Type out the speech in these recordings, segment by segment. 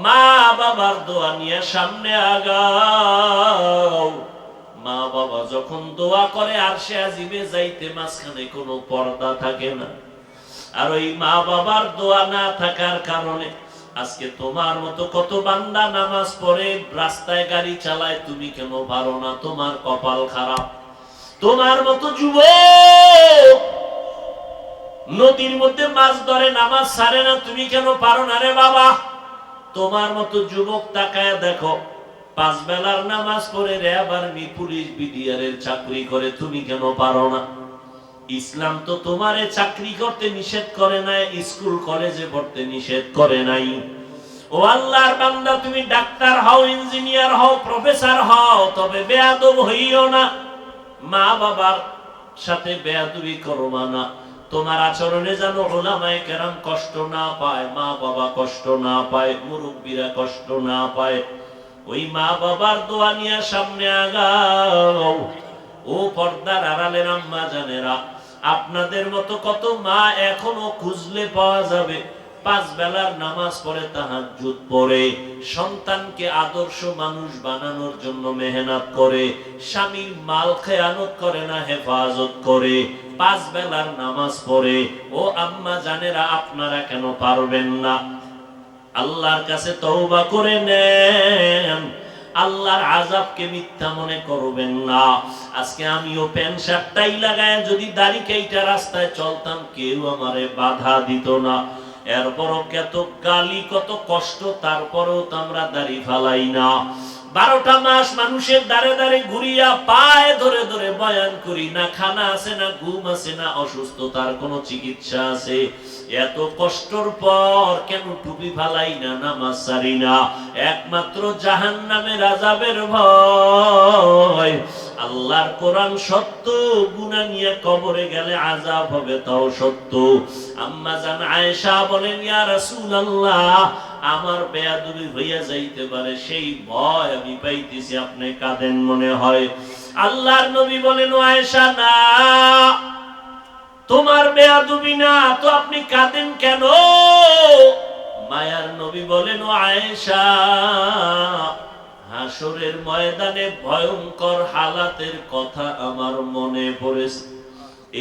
মা বাবার দোয়া নিয়ে সামনে আগাও। মা বাবা যখন দোয়া করে আরশে আজিমে যাইতে মাঝখানে কোনো পর্দা থাকে না। আর ওই মা বাবার দোয়া না থাকার কারণে আজকে তোমার মতো কত বান্দা নামাজ পড়ে রাস্তায় গাড়ি চালায়, তুমি কেন পারো না? তোমার কপাল খারাপ। তোমার মতো যুবক নদীর মধ্যে মাছ ধরে নামাজ ছাড়ে না, তুমি কেন পারো না রে বাবা? তোমার মতো যুবক তাকায় দেখো, 5 বেলার নামাজ পড়ে র্যাব আর্মি পুলিশ বিডিআরের চাকরি করে, তুমি কেন পারো না? ইসলাম তো তোমারে চাকরি করতে নিষেধ করে নাই, স্কুল কলেজে পড়তে নিষেধ করে নাই। ও আল্লাহর বান্দা, তুমি ডাক্তার হও, ইঞ্জিনিয়ার হও, প্রফেসর হও, তবে বেয়াদব হইও না। মা বাবার সাথে বেয়াদবি করবা না। তোমার আচরণে যেন উলামায়ে কেরাম কষ্ট না পায়, মা বাবা কষ্ট না পায়, মুরব্বীরা কষ্ট না পায়। ওই মা বাবার দোয়া নিয়ে সামনে আগাও। ও পর্দার আড়ালের আম্মা জানেরা, আপনাদের মতো কত মা এখনো খুঁজলে পাওয়া যাবে 5 বেলার নামাজ পড়ে, তাহাজ্জুদ পড়ে, সন্তানকে আদর্শ মানুষ বানানোর জন্য মেহনত করে, স্বামীর মাল খেয়ানত করে না, হেফাজত করে, 5 বেলার নামাজ পড়ে। ও আম্মা জানেরা, আপনারা কেন পারবেন না? আল্লাহর কাছে তওবা করে নেন, আল্লাহর আযাবকে মিথ্যা মনে করবেন না। আজকে আমিও প্যান্ট শার্টটাই লাগায় যদি দাড়ি কেইটা রাস্তায় চলতাম, কেউ আমারে বাধা দিত না। এরপরও কত গালি, কত কষ্ট, তারপরেও তো আমরা দাড়ি ফালাই না। 12টা মাস মানুষের দাঁড়ে দাঁড়ে ঘুরিয়া পায়ে ধরে ধরে বয়ান করি, না খানা আছে, না ঘুম আছে, না অসুস্থতার কোনো চিকিৎসা আছে। এত কষ্টর পর কেন টুপি ফালাই না, নামাজ ছাড়ি না? একমাত্র জাহান্নামের আযাবের ভয়। আল্লাহর কোরআন সত্য, গুনাহ নিয়ে কবরে গেলে আযাব হবে তাও সত্য। আম্মা জান আয়েশা বলেন, ইয়া রাসূলুল্লাহ, আমার বেয়াদবি হইয়া যাইতে পারে, সেই ভয় আমি পাইতেছি। আপনি কাঁদেন মনে হয়। আল্লাহর নবী বলেন, ও আয়েশা, না, তোমার বেয়াদবি না তো আপনি কাঁদেন কেন? মায়ার নবী বলেন, ও আয়েশা, হাসরের ময়দানে ভয়ঙ্কর হালাতের কথা আমার মনে পড়েছে,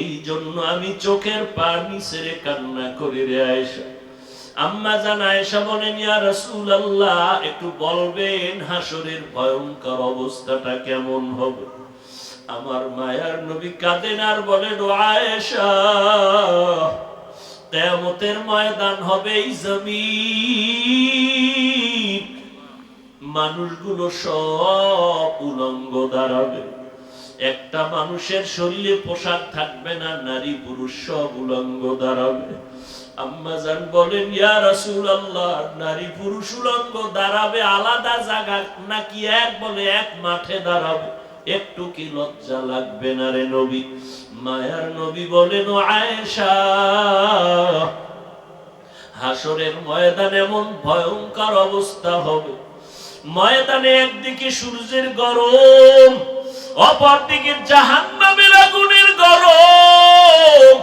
এই জন্য আমি চোখের পানি ছেড়ে কান্না করি রে আয়েশা। আম্মা জান আয়েশা বলেন, ইয়া রাসূলুল্লাহ, একটু বলবেন হাসরের ভয়ঙ্কর অবস্থাটা কেমন হবে? আমার মায়ার নবী কাঁদেন আর বলেন, ও আয়েশা, কিয়ামতের ময়দান হবে এই জমিন, মানুষগুলো সব উলঙ্গ দাঁড়াবে। একটা মানুষের শরীরে পোশাক থাকবে না, নারী পুরুষ সব উলঙ্গ দাঁড়াবে। আম্মা জান বলেন, ইয়া রাসূলুল্লাহ, নারী পুরুষ উলঙ্গ দাঁড়াবে আলাদা জায়গা নাকি এক মাঠে দাঁড়াবে? একটু কি লজ্জা লাগবে না রে নবী? মায়ার নবী বলেন, ও আয়েশা, হাসরের ময়দানে এমন ভয়ঙ্কর অবস্থা হবে, ময়দানে একদিকে সূর্যের গরম, অপরদিকে জাহান্নামের আগুনের গরম,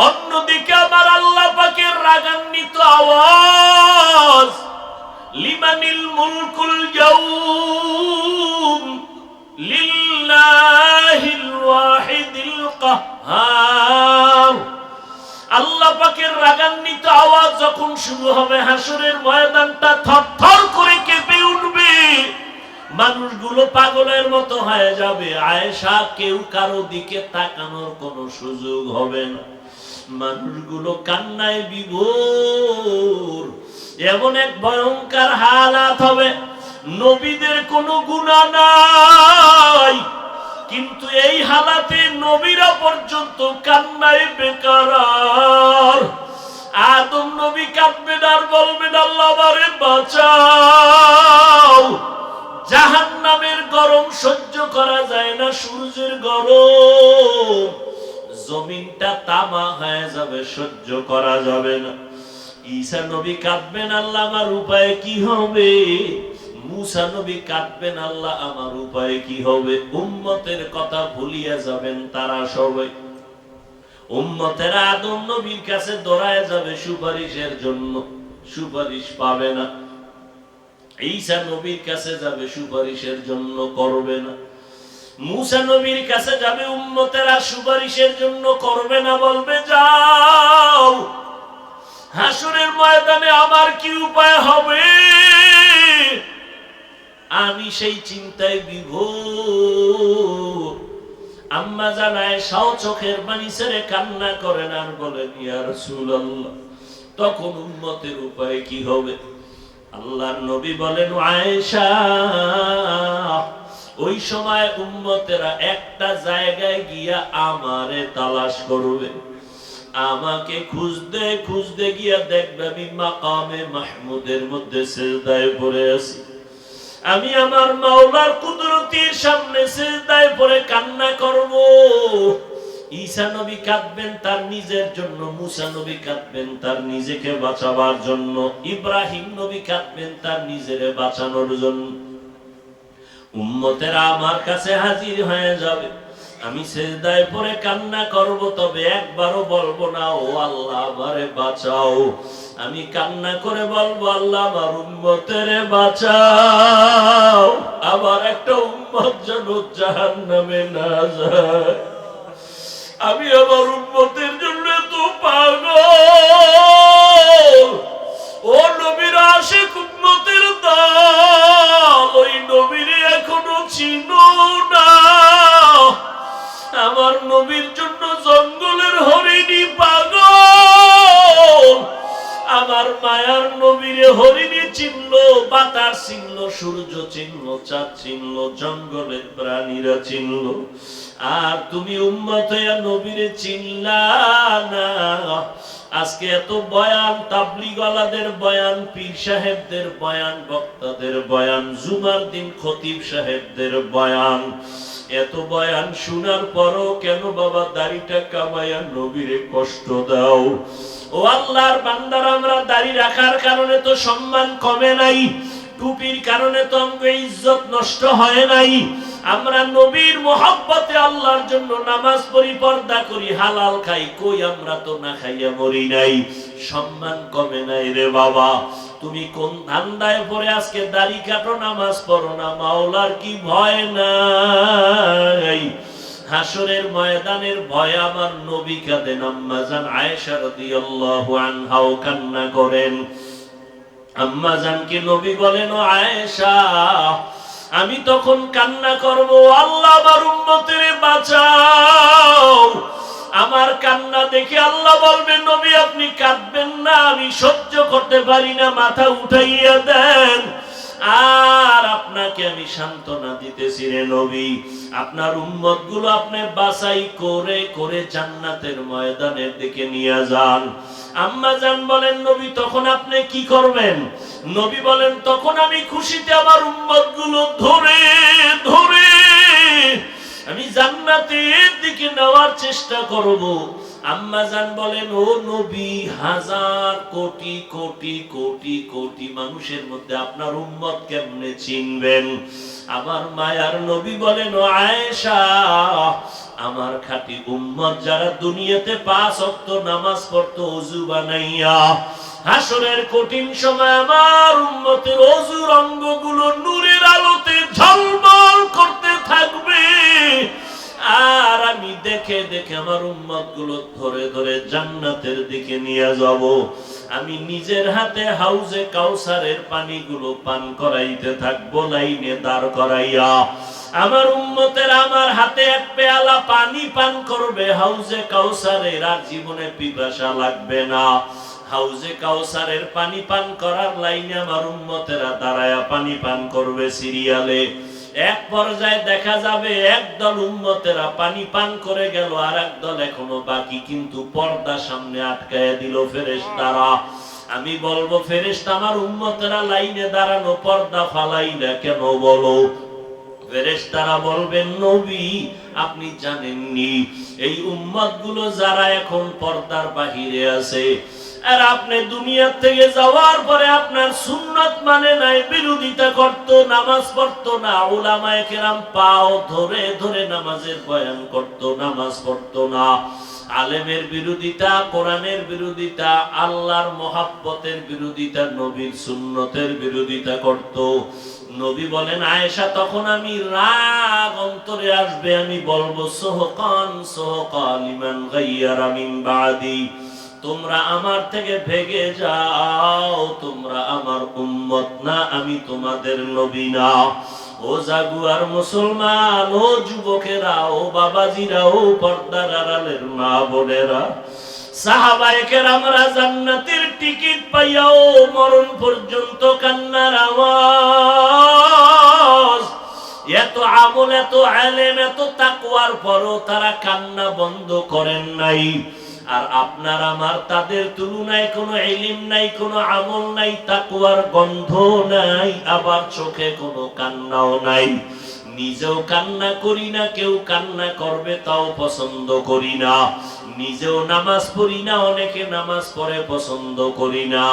অন্যদিকে আমার আল্লাহ পাকের রাগান্বিত আওয়াজ, লিমানিল মুলকুল ইয়াউম লিল্লাহিল ওয়াহিদিল কাহ্হার। আল্লাহ পাকের রাগান্বিত আওয়াজ যখন শুরু হবে, হাসরের ময়দানটা থরথর করে কেঁপে উঠবে, মানুষগুলো পাগলের মতো হয়ে যাবে। আয়েশা, কেউ কারো দিকে তাকানোর কোনো সুযোগ হবে না, মানুষগুলো কান্নায় বিভোর। এমন এক ভয়ঙ্কর হালাত হবে, নবীদের কোনো গুনাহ নাই, কিন্তু এই হালাতে নবীরা পর্যন্ত কান্নায় বেকারার। আদম নবী কাঁদবেন আর বলবেন, আল্লাহ আমারে বাঁচাও, জাহান্নামের গরম সহ্য করা যায় না, সূর্যের গরম, জমিনটা তামা হয়ে যাবে, সহ্য করা যাবে না। ঈসা নবী কাঁদবেন, আল্লাহ আমার উপায় কি হবে? মুসা নবী কাঁদবেন, আল্লাহ আমার উপায় কি হবে? উম্মতের কথা ভুলিয়া যাবেন তারা সবাই। উম্মতেরা আদম নবীর কাছে দৌড়ায় যাবে সুপারিশের জন্য, সুপারিশ পাবে না। ঈসা নবীর কাছে যাবে সুপারিশের জন্য, করবে না। মুসা নবীর কাছে যাবে উম্মতেরা সুপারিশের জন্য, করবে না। বলবে যাও হাসরের ময়দানে আমার কি উপায় হবে, আমি সেই চিন্তায় বিভোর। আম্মা জান আয়েশাও চোখের পানি ছেড়ে কান্না করেন আর বলেন, ইয়া রাসূলুল্লাহ, তখন উম্মতের উপায় কি হবে? আল্লাহর নবী বলেন, আয়েশা, ওই সময় উম্মতেরা একটা জায়গায় গিয়া আমারে তালাশ করবে, আমাকে খুঁজতে খুঁজতে গিয়া দেখবে আমি মাকামে মাহমুদের মধ্যে সিজদায় পড়ে আছি, আমি আমার মাওলার কুদরতির সামনে সিজদায় পড়ে কান্না করব। ঈসা নবী কাঁদবেন তার নিজের জন্য, মুসা নবী কাঁদবেন তার নিজেকে বাঁচাবার জন্য, ইব্রাহিম নবী কাঁদবেন তার নিজেরে বাঁচানোর জন্য। উম্মতেরা আমার কাছে হাজির হয়ে যাবে, আমি সিজদায় পড়ে কান্না করব, তবে একবারও বলবো না ও আল্লাহ আমারে বাঁচাও। আমি কান্না করে বলবো, আল্লাহ আমার উম্মতেরে বাঁচাও, আবার একটা উম্মত যেন জাহান্নামে না যায়। আমি আমার উম্মতের জন্য তো পাগল। ও নবীর আশিক উম্মতের দল, ওই নবীর এখনো চিনো না। আমার নবীর জন্য জঙ্গলের হরিণী পাগল, আমার মায়ার নবীরে হরিণী চিনলো, বাতাস চিনলো, সূর্য চিনলো, চাঁদ চিনলো, জঙ্গলের প্রাণীরা চিনলো, আর তুমি উম্মত হইয়া নবীরে চিনলা না। আজকে এত বয়ান, তাবলীগওয়ালাদের বয়ান, পীর সাহেবদের বয়ান, বক্তাদের বয়ান, জুমার দিন খতিব সাহেবদের বয়ান, এত বয়ান শোনার পরও কেন বাবা দাড়িটা কামাইয়া নবীরে কষ্ট দাও? ও আল্লাহর বান্দারা, আমরা দাড়ি রাখার কারণে তো সম্মান কমে নাই, টুপির কারণে তো আমাদের ইজ্জত নষ্ট হয় নাই। আমরা নবীর মহব্বতে আল্লাহর জন্য নামাজ পড়ি, পর্দা করি, হালাল খাই, কই আমরা তো না খাইয়া মরি নাই, সম্মান কমে নাই রে বাবা। তুমি কোন ধান্দায় পড়ে আজকে দাড়ি কাটো, নামাজ পড়ো না? মাওলার কি ভয় নাই? হাসরের ময়দানের ভয় আমার নবী কাঁদেন, আম্মা জান আয়েশা রাদিয়াল্লাহু আনহাও কান্না করেন। আম্মা জানকে নবী বলেন, ও আয়েশা, আমি তখন কান্না করব, আল্লাহ আমার উম্মতের বাঁচাও। আমার কান্না দেখে আল্লাহ বলবেন, নবী আপনি কাঁদবেন না, আমি সহ্য করতে পারি না, মাথা উঠাইয়া দেন। আর আপনাকে আমি সান্ত্বনা দিতেছি রে নবী, আপনার উম্মত গুলো আপনি বাছাই করে করে জান্নাতের ময়দানের দিকে নিয়ে যান। আম্মা জান বলেন, নবী তখন আপনি কি করবেন? নবী বলেন, তখন আমি খুশিতে আমার উম্মত গুলো ধরে ধরে আমি জান্নাতের দিকে নেওয়ার চেষ্টা করব। আম্মা জান বলেন, ও নবী, হাজার কোটি কোটি কোটি কোটি মানুষের মধ্যে আপনার উম্মত কেমনে চিনবেন? আমার মায়ার নবী বলেন, ও আয়েশা, আমার খাঁটি উম্মত যারা দুনিয়াতে 5 ওয়াক্ত নামাজ পড়তো ওযু বানাইয়া, হাসরের কঠিন সময় আমার উম্মতের ওযুর অঙ্গগুলো নূরের আলোতে ঝলমল করতে থাকবে। আর আমি দেখে দেখে আমার উম্মত গুলো ধরে ধরে জান্নাতের দিকে নিয়ে যাব। আমি নিজের হাতে হাউজে কাউসারের পানিগুলো পান করাইতে থাকবো, লাইনে দাঁড় করাইয়া। আমার উম্মতের আমার হাতে এক পেয়ালা পানি পান করবে হাউজে কাউসারের, আর জীবনে পিপাসা লাগবে না। হাউজে কাউসারের পানি পান করার লাইনে আমার উম্মতেরা দাঁড়ায়া পানি পান করবে সিরিয়ালে। এক পর্যায়ে দেখা যাবে একদল উম্মতেরা পানি পান করে গেল, আর একদল এখনো বাকি, কিন্তু পর্দা সামনে আটকায় দিল ফেরেশতারা। আমি বলবো, ফেরেশতা আমার উম্মতেরা লাইনে দাঁড়ানো, পর্দা ফালাইলা কেন বলো? ফেরেশতারা বলবেন, নবী আপনি জানেননি এই উম্মত গুলো যারা এখন পর্দার বাহিরে আছে, আর আপনি দুনিয়া থেকে যাওয়ার পরে আপনার সুন্নাত মানে নাই, বিরোধিতা করত, নামাজ পড়তো না, উলামায়ে কেরাম পাও ধরে ধরে নামাজের বয়ান করত, নামাজ পড়তো না। আলেমের বিরোধিতা, কোরআনের বিরোধিতা, আল্লাহর মহাব্বতের বিরোধিতা, নবীর সুন্নতের বিরোধিতা করত। নবী বলেন, আয়েশা, তখন আমি রাগ অন্তরে আসবে, আমি বলবো সোহকান সোহকান লিমান গায়্যারা মিন বাদি, তোমরা আমার থেকে ভেগে যাও, তোমরা আমার উম্মত না, আমি তোমাদের নবী না। ও জাগুয়ার মুসলমান, ও যুবকেরা, ও বাবাজিরা, ও পর্দার আড়ালের মা বোনেরা, সাহাবায়ে কেরামরা জান্নাতের টিকিট পাইয়াও মরণ পর্যন্ত কান্নার আওয়াজ, এত আমল, এত আলেম, এত তাকওয়ার পরও তারা কান্না বন্ধ করেন নাই। আর আপনার আমার তাদের তুলনায় কোনো ইলম নাই, কোনো আমল নাই, তাকওয়ার গন্ধ নাই, আবার চোখে কোনো কান্নাও নাই। নিজেও কান্না করি না, কেউ কান্না করবে তাও পছন্দ করি না। নিজেও নামাজ পড়ি না, অনেকে নামাজ পড়ে পছন্দ করি না।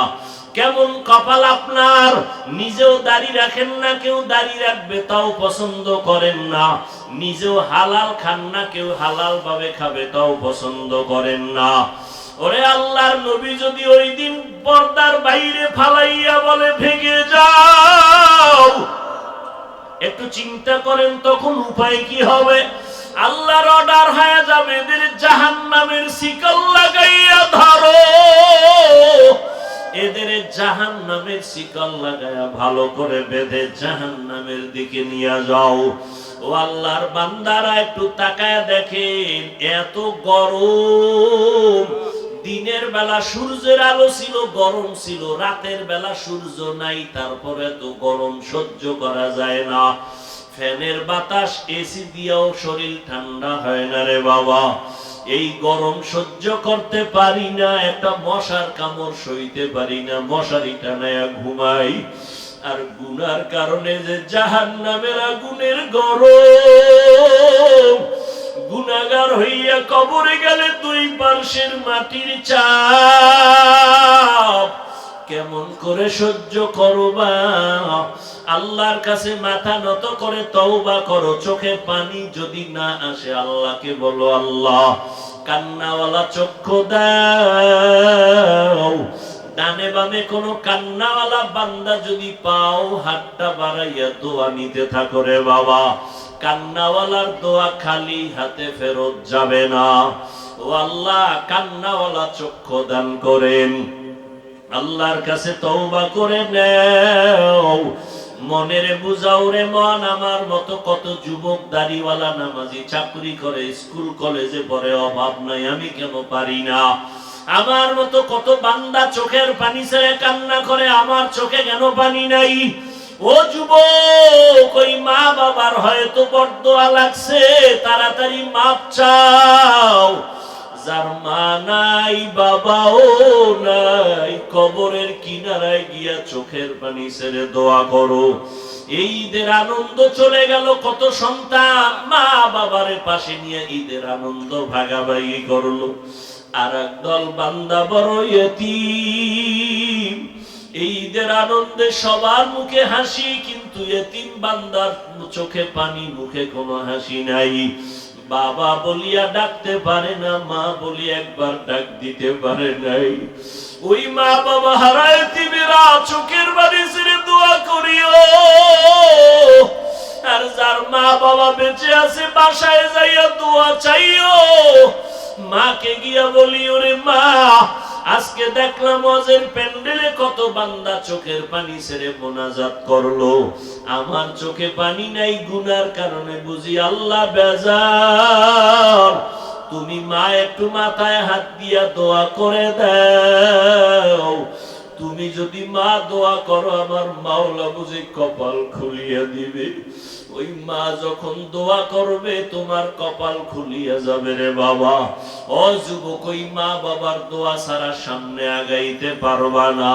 কেমন কপাল আপনার, নিজেও দাড়ি রাখেন না, কেউ দাড়ি রাখবে তাও পছন্দ করেন না। নিজেও হালাল খান না, কেউ হালাল ভাবে খাবে তাও পছন্দ করেন না। ওরে আল্লাহর নবী যদি ওই দিন পর্দার বাইরে ফালাইয়া বলে ভেগে যাও, একটু চিন্তা করেন তখন উপায় কি হবে? আল্লাহর অর্ডার হয়ে যাবে, এদের জাহান্নামের শিকল লাগাইয়া ধরো, এদের জাহান্নামের শিকল লাগাইয়া ভালো করে বেঁধে জাহান্নামের দিকে নিয়ে যাও। ও আল্লাহর বান্দারা, একটু তাকায় দেখেন, এত গরম, দিনের বেলা সূর্যের আলো ছিল, গরম ছিল, রাতের বেলা সূর্য নাই, তারপরে তো গরম সহ্য করা যায় না। ফ্যানের বাতাস, এসি দিয়েও শরীর ঠান্ডা হয় না রে বাবা। এই গরম সহ্য করতে পারি না, একটা মশার কামড় সইতে পারি না, মশারি টানায়া ঘুমাই। আর গুনার কারণে যে জাহান্নামের আগুনের গরম, গুনাহগার হইয়া কবরে গেলে দুই পার্শ্বের মাটির চাপ কেমন করে সহ্য করবা? আল্লাহর কাছে মাথা নত করে তওবা করো। চোখে পানি যদি না আসে, আল্লাহকে বলো, আল্লাহ কান্নাওয়ালা চক্ষু দাও। ডানে বামে কোনো কান্নাওয়ালা বান্দা যদি পাও, হাতটা বাড়াইয়া দোয়া নিতে থাকো রে বাবা। কান্নাওয়ালার দোয়া খালি হাতে ফেরত যাবে না। ও আল্লাহ, কান্নাওয়ালা চক্ষু দান করেন। আল্লাহর কাছে তওবা করে নাও, মনের বুঝাও রে মন। আমার মতো কত যুবক দাড়িওয়ালা নামাজি চাকরি করে, স্কুল কলেজে পড়ে, অভাব নাই, আমি কেন পারি না? আমার মতো কত বান্দা চোখের পানি ছেড়ে কান্না করে, আমার চোখে কেন পানি নাই? ও যুবক, ওই মা বাবার হয়তো বরদোয়া লাগছে, তাড়াতাড়ি মাপ চাও। যার মা নাই, বাবাও নাই, কবরের কিনারায় গিয়া চোখের পানি ছেড়ে দোয়া করো। এই ঈদের আনন্দ চলে গেল, কত সন্তান মা বাবারে পাশে নিয়ে ঈদের আনন্দ ভাগাভাগি করলো। আর একদল বান্দা বড় ইয়তীম, এই ঈদের আনন্দে সবার মুখে হাসি, কিন্তু ইয়তীম বান্দার চোখে পানি, মুখে কোনো হাসি নাই। বাবা বলিয়া ডাকতে পারে না, মা বলি একবার ডাক দিতে পারে নাই। ওই মা বাবা হারায় এতিমেরা চোখের পানি ছেড়ে দোয়া করিও। আর যার মা বাবা বেঁচে আছে, বাসায় যাইয়া দোয়া চাইও। মাকে গিয়া বলি, ওরে মা, আজকে দেখলাম ওয়াজের প্যান্ডেলে কত বান্দা চোখের পানি ছেড়ে মোনাজাত করলো, আমার চোখে পানি নাই, গুনার কারণে বুঝি আল্লাহ বেজার। তুমি মা একটু মাথায় হাত দিয়া দোয়া করে দাও। তুমি যদি মা দোয়া করো, আমার মাওলা বুঝি কপাল খুলিয়া দিবে। ওই মা যখন দোয়া করবে, তোমার কপাল খুলিয়া যাবে রে বাবা। ও যুবক, ওই মা বাবার দোয়া ছাড়া সামনে আগাইতে পারবা না।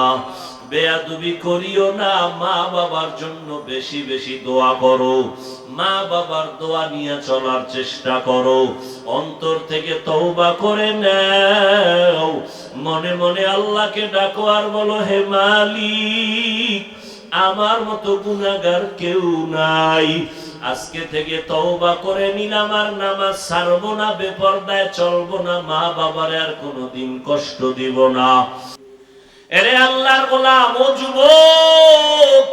বেয়াদবি করিও না, মা বাবার জন্য বেশি বেশি দোয়া করো। মা বাবার দোয়া নিয়ে চলার চেষ্টা করো। অন্তর থেকে তওবা করে নাও। মনে মনে আল্লাহকে ডাকো আর বলো, হে মালিক, আমার মতো গুনাহগার কেউ নাই। আজকে থেকে তওবা করে নিলাম, আর নামাজ ছাড়বো না, বেপরদায় চলবো না, মা বাবার আর কোনোদিন কষ্ট দিব না। এরে আল্লাহর গোলাম, ও যুবক,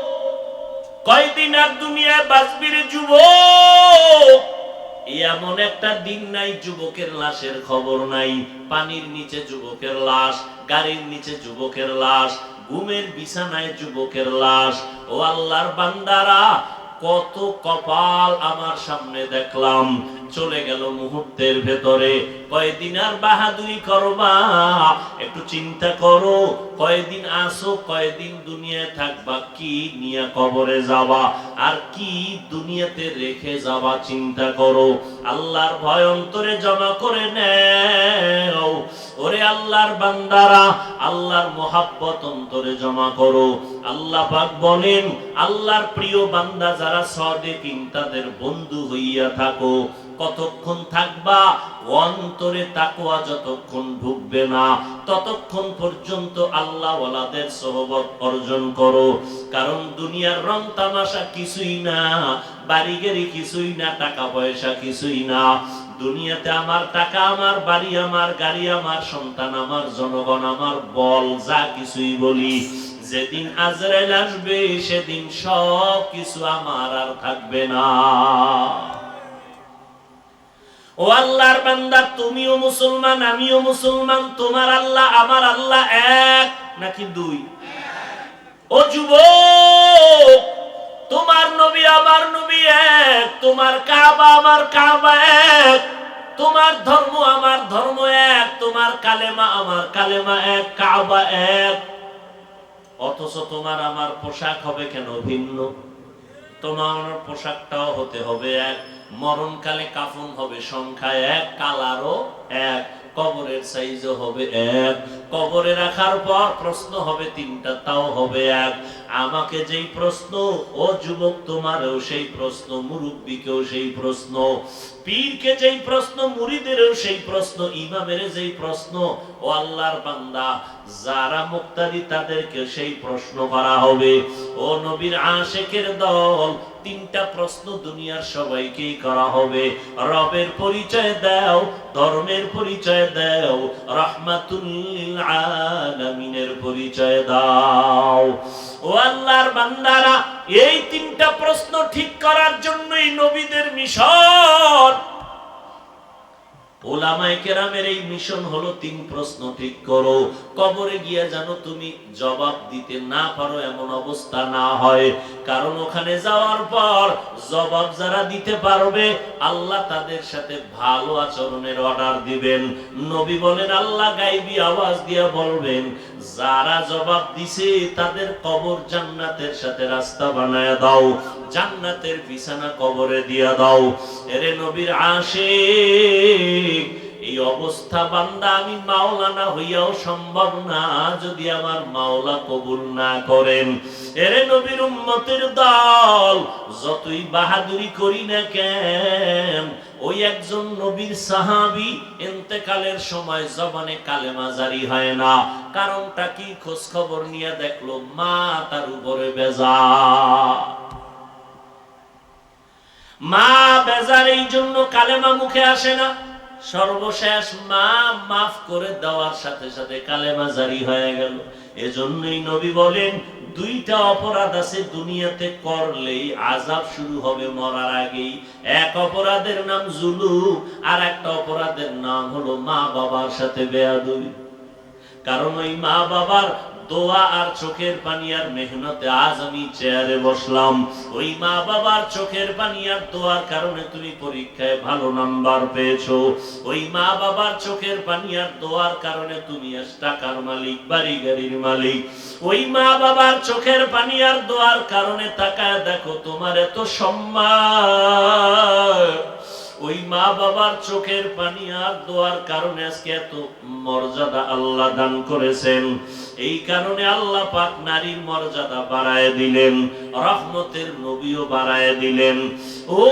কয়দিন আর দুনিয়ায় বাঁচবি রে যুবক? এমন একটা দিন নাই যুবকের লাশের খবর নাই। পানির নিচে যুবকের লাশ, গাড়ির নিচে যুবকের লাশ, ঘুমের বিছানায় যুবকের লাশ। ও আল্লাহর বান্দারা, কত কপাল আমার সামনে দেখলাম, চলে গেল মুহূর্তের ভেতরে। কয়দিন আর বাহাদুরি করবা? একটু চিন্তা করো, কয়দিন আসো, কয়দিন দুনিয়ায় থাকবা, কি নিয়ে কবরে যাবা, আর কি দুনিয়াতে রেখে যাবা, চিন্তা করো। আল্লাহর ভয় অন্তরে জমা করে নেও। ওরে আল্লাহর বান্দারা, আল্লাহর মোহাব্বত অন্তরে জমা করো। আল্লাহ পাক বলেন, আল্লাহর প্রিয় বান্দা যারা সাদিকিন, তাদের বন্ধু হইয়া থাকো। কতক্ষণ থাকবা? অন্তরে তাকওয়া যতক্ষণ ঢুকবে না, ততক্ষণ পর্যন্ত আল্লাহ ওয়ালাদের সোহবত অর্জন করো। কারণ দুনিয়ার রং তামাশা কিছুই না, বাড়ি গাড়ি কিছুই না, টাকা পয়সা কিছুই না। দুনিয়াতে আমার টাকা, আমার বাড়ি, আমার গাড়ি, আমার সন্তান, আমার জনগণ, আমার বল, যা কিছুই বলি, যেদিন আজরাইল আসবে সেদিন সব কিছু আমার আর থাকবে না। ও আল্লাহর বান্দা, তুমিও মুসলমান, আমিও মুসলমান। তোমার আল্লাহ আমার আল্লাহ এক নাকি দুই? ও যুবক, তোমার নবী আমার নবী এক, তোমার কাবা আমার কাবা এক, তোমার ধর্ম আমার ধর্ম এক, তোমার কালেমা আমার কালেমা এক, কাবা এক। অথচ তোমার আমার পোশাক হবে কেন ভিন্ন? তোমার পোশাকটাও হতে হবে এক, মরণকালে কাফন হবে সংখ্যা এক, কালারও এক, কবরের সাইজও হবে এক, কবরে রাখার পর প্রশ্ন হবে তিনটা, তাও হবে এক। আমাকে যেই প্রশ্ন, ও যুবক তোমারও সেই প্রশ্ন, মুরব্বীকেও সেই প্রশ্ন, পীরকে যেই প্রশ্ন, মুরিদেরও সেই প্রশ্ন, ইমামের যেই প্রশ্ন। ও আল্লাহর বান্দা, যারা মুক্তাদি তাদেরকে সেই প্রশ্ন করা হবে। ও নবীর আশিকের দল, তিনটা প্রশ্ন দুনিয়ার সবাইকেই করা হবে। রবের পরিচয় দাও, ধর্মের পরিচয় দাও, রাহমাতুল লিল আলামিনের পরিচয় দাও। ও আল্লাহর বান্দারা, এই তিনটা প্রশ্ন ঠিক করার জন্যই নবীদের মিশন। ওলামায়ে কেরামের এই মিশন হলো তিন প্রশ্ন ঠিক করো। কবরে গিয়া জানো তুমি জবাব দিতে না পারো এমন অবস্থা না হয়। কারণ ওখানে যাওয়ার পর জবাব যারা দিতে পারবে, আল্লাহ তাদের সাথে ভালো আচরণের অর্ডার দিবেন। নবী বলেন, আল্লাহ গায়বী আওয়াজ দিয়া বলবেন, যারা জবাব দিছে তাদের কবর জান্নাতের সাথে রাস্তা বানায়া দাও, জান্নাতের বিছানা কবরে দিয়া দাও। এরে নবীর আশিক, এই অবস্থা বান্দা আমি মাওলানা হইয়াও সম্ভব না যদি আমার মাওলা কবুল না করেন। এরে নবীর উম্মতের দল, যতই বাহাদুরি করি না কেন, ওই একজন নবীর সাহাবী ইন্তেকালের সময় জবানে কালেমা জারি হয় না। কারণটা কি? খোঁজ খবর নিয়ে দেখলো মা তার উপরে বেজার। মা বেজার, এই জন্য কালেমা মুখে আসে না। সর্বশেষ মা মাফ করে দেওয়ার সাথে সাথে কালেমা জারি হয়ে গেল। এজন্যই নবী বলেন, দুইটা অপরাধ আছে দুনিয়াতে করলেই আযাব শুরু হবে মরার আগেই। এক অপরাধের নাম জুলুম, আর একটা অপরাধের নাম হলো মা বাবার সাথে বেয়াদবি। কারণ ওই মা বাবার দোয়া আর চোখের পানি আর মেহনতে আজ আমি চেয়ারে বসলাম। ওই মা বাবার চোখের পানি আর দোয়ার কারণে তুমি পরীক্ষায় ভালো নাম্বার পেয়েছো। ওই মা বাবার চোখের পানি আর দোয়ার কারণে তুমি আজ টাকার মালিক, বাড়ি গাড়ির মালিক। ওই মা বাবার চোখের পানি আর দোয়ার কারণে তাকায় দেখো তোমার এত সম্মান। ওই মা বাবার চোখের পানি আর দোয়ার কারণে আজকে এত মর্যাদা আল্লাহ দান করেছেন। এই কারণে আল্লাহ পাক নারীর মর্যাদা বাড়ায় দিলেন, রহমতের নবীও বাড়ায় দিলেন। ও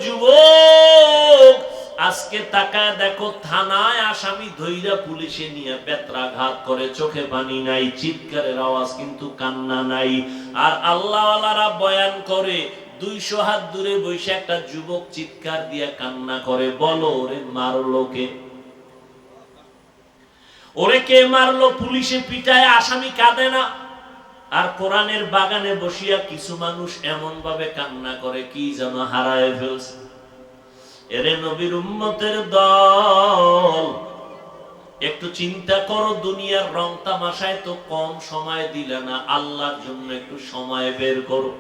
যুবক, আজকে তাকায় দেখো থানায় আসামি ধইরা পুলিশে নিয়ে বেত্রাঘাত করে, চোখে পানি নাই, চিৎকারের আওয়াজ কিন্তু কান্না নাই। আর আল্লাহওয়ালারা বয়ান করে 200 হাত দূরে বসে একটা যুবক চিৎকার দিয়ে কান্না করে, বলো ওরে মারলো কে? ওরে কে মারলো? পুলিশে পিটায় আসামি কাঁদে না, আর কোরআনের বাগানে বসিয়া কিছু মানুষ এমন ভাবে কান্না করে কি যেন হারায় ফেলছে। এরে নবীর উম্মতের দল, একটু চিন্তা করো, দুনিয়ার রং তামাশায় তো কম সময় দিলে না, আল্লাহর জন্য একটু সময় বের করো।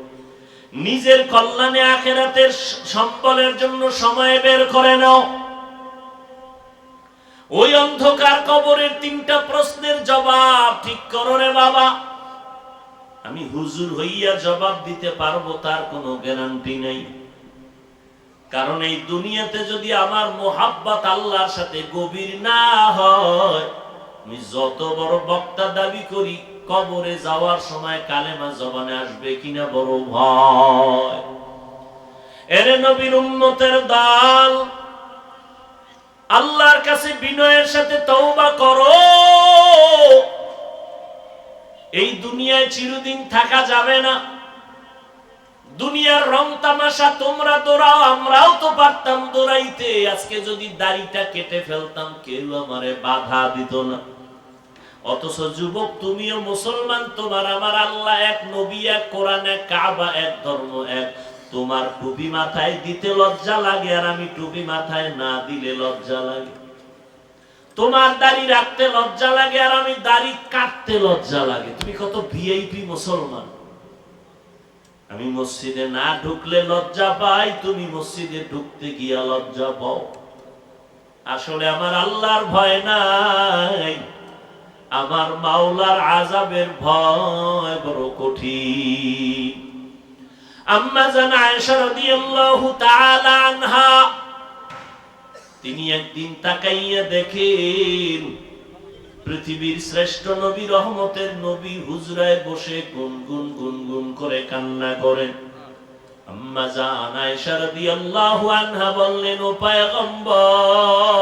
নিজের কল্যাণে আখিরাতের সম্বলের জন্য সময় বের করে নাও। ওই অন্ধকার কবরের 3টা প্রশ্নের জবাব ঠিক করো রে বাবা। আমি হুজুর হইয়া জবাব দিতে পারবো তার কোনো গ্যারান্টি নেই, কারণ এই দুনিয়াতে যদি আমার মোহাব্বত আল্লাহর সাথে গভীর না হয়, আমি যত বড় বক্তা দাবি করি, কবরে যাওয়ার সময় কালেমা জবানে আসবে কিনা বড় ভয়। এরে নবীর উম্মতের দল, আল্লাহর কাছে বিনয়ের সাথে তওবা করো। এই দুনিয়ায় চিরদিন থাকা যাবে না। দুনিয়ার রং তামাশা তোমরা দৌড়াও, আমরাও তো পারতাম দৌড়াইতে। আজকে যদি দাড়িটা কেটে ফেলতাম, কেউ আমারে বাধা দিত না। অথচ যুবক, তুমিও মুসলমান, তোমার আমার আল্লাহ এক, নবী এক, কোরআন এক, কাবা এক, ধর্ম এক। তোমার টুপি মাথায় দিতে লজ্জা লাগে, আর আমি টুপি মাথায় না দিলে লজ্জা লাগে। তোমার দাড়ি রাখতে লজ্জা লাগে, আর আমি দাড়ি কাটতে লজ্জা লাগে। তুমি কত ভিআইপি মুসলমান। আমি মসজিদে না ঢুকলে লজ্জা পাই, তুমি মসজিদে ঢুকতে গিয়া লজ্জা পাও। আসলে আমার আল্লাহর ভয় নাই, আমার মাওলার আযাবের ভয় বড় কঠিন। আম্মা জান আয়েশা রাদিয়াল্লাহু তাআলা আনহা, তিনি একদিন তাকাইয়া দেখেন পৃথিবীর শ্রেষ্ঠ নবী, রহমতের নবী হুজরায় বসে গুনগুন গুনগুন করে কান্না করেন। আম্মা জান আয়েশা রাদিয়াল্লাহু আনহা বললেন, ও পয়গম্বর,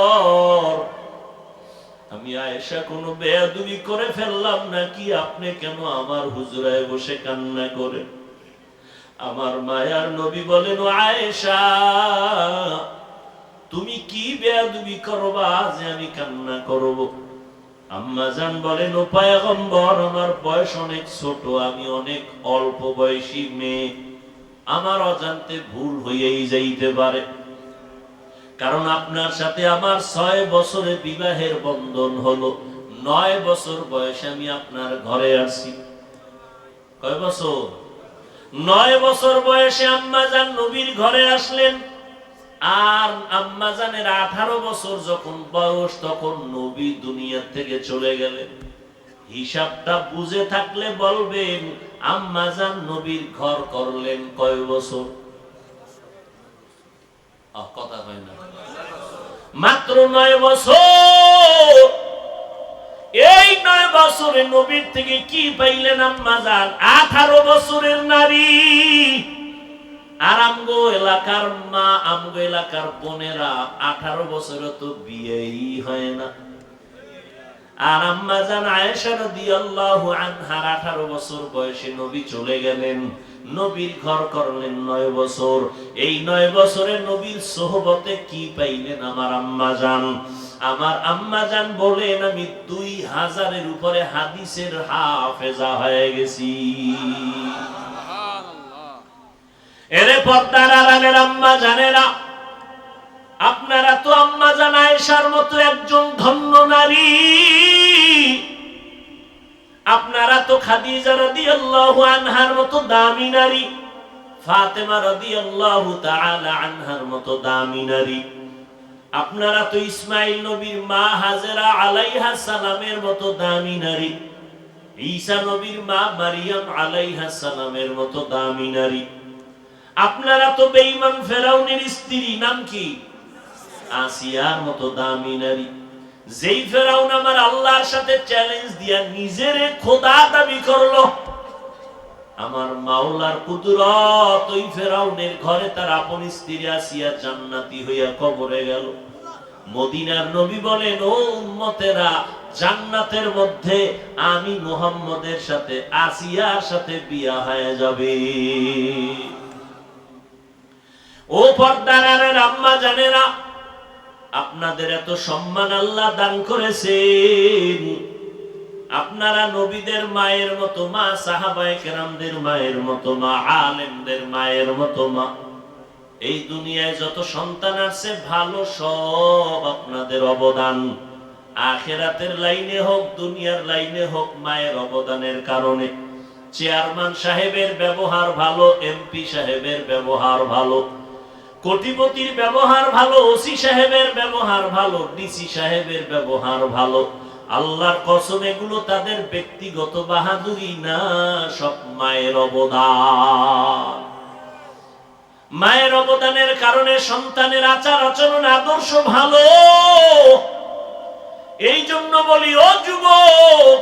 আমি আয়েশা কোনো বেয়াদবি করে ফেললাম নাকি? আপনি কেন আমার হুজরায় বসে কান্না করেন? আমার মায়ার নবী বলেন, ও আয়েশা, তুমি কি বেয়াদবি করবা যে আমি কান্না করব? আম্মা জান বলেন, ও পয়গম্বর, আমার বয়স অনেক ছোট, আমি অনেক অল্প বয়সী মেয়ে, আমার অজান্তে ভুল হইয়াই যাইতে পারে। কারণ আপনার সাথে আমার 6 বছরে বিবাহের বন্ধন হলো, 9 বছর বয়সে আমি আপনার ঘরে আসি। কয় বছর? 9 বছর বয়সে আম্মা জান নবীর ঘরে আসলেন। আর আম্মা জানের 18 বছর যখন বয়স, তখন নবী দুনিয়া থেকে চলে গেলেন। হিসাবটা বুঝে থাকলে বলবেন, আম্মা জান নবীর ঘর করলেন কয় বছর? কথা হয় না, মাত্র 9 বছর। এই 9 বছরে নবীর থেকে কি পাইলেন আম্মা জান? 18 বছরের নারী। আর আমগো এলাকার মা, আমগো এলাকার বোনেরা 18 বছরে তো বিয়েই হয় না। আর আম্মা জান আয়েশা রাদিয়াল্লাহু আনহার 18 বছর বয়সে নবী চলে গেলেন, নবীর ঘর করলেন 9 বছর। এই 9 বছরে নবীর সোহবতে কি পাইলেন আমার আম্মা জান? আমার আম্মা জান বলেন, আমি 2000-এর উপরে হাদিসের হাফেজা হয়ে গেছি। এরে পর্দার আড়ালের আম্মা জানেরা, আপনারা তো আম্মা জান আয়েশার মতো একজন ধন্য নারী। আপনারা তো খাদিজা রাদিয়াল্লাহু আনহার মতো দামি নারী, ফাতেমা রাদিয়াল্লাহু তাআলা আনহার মতো দামি নারী। আপনারা তো ইসমাইল নবীর মা হাজেরা আলাইহা সালামের মতো দামি নারী, ঈসা নবীর মা মারিয়াম আলাইহা সালামের মতো দামি নারী। আপনারা তো বেঈমান ফেরাউনের স্ত্রী, নাম কি? আসিয়ার মতো দামি নারী। যেই ফেরাউন আমার আল্লাহর সাথে চ্যালেঞ্জ দিয়া নিজের খোদা দাবি করলো, আমার মাওলার কুদরত ওই ফেরাউনের ঘরে তার আপন স্ত্রী আসিয়া জান্নাতি হইয়া কবরে গেল। মদিনার নবী বলেন, ও উম্মতেরা, জান্নাতের মধ্যে আমি মুহাম্মদের সাথে আসিয়ার সাথে বিয়া হয়ে যাবে। ও পর্দার আড়ালের আম্মা জানেরা, আপনাদের এত সম্মান আল্লাহ দান করেছেন, আপনারা নবীদের মায়ের মতো মা, সাহাবায়ে কেরামদের মায়ের মতো মা, আলেমদের মায়ের মতো মা। এই দুনিয়ায় যত সন্তান আছে ভালো সব আপনাদের অবদান। আখিরাতের লাইনে হোক দুনিয়ার লাইনে হোক, মায়ের অবদানের কারণে। চেয়ারম্যান সাহেবের ব্যবহার ভালো, এমপি সাহেবের ব্যবহার ভালো, কোটিপতির ব্যবহার ভালো, ওসি সাহেবের ব্যবহার ভালো, ডিসি সাহেবের ব্যবহার ভালো। আল্লাহর কসম এগুলো তাদের ব্যক্তিগত বাহাদুরি না, সব মায়ের অবদান। মায়ের অবদানের কারণে সন্তানের আচার আচরণ আদর্শ ভালো। এই জন্য বলি ও যুবক,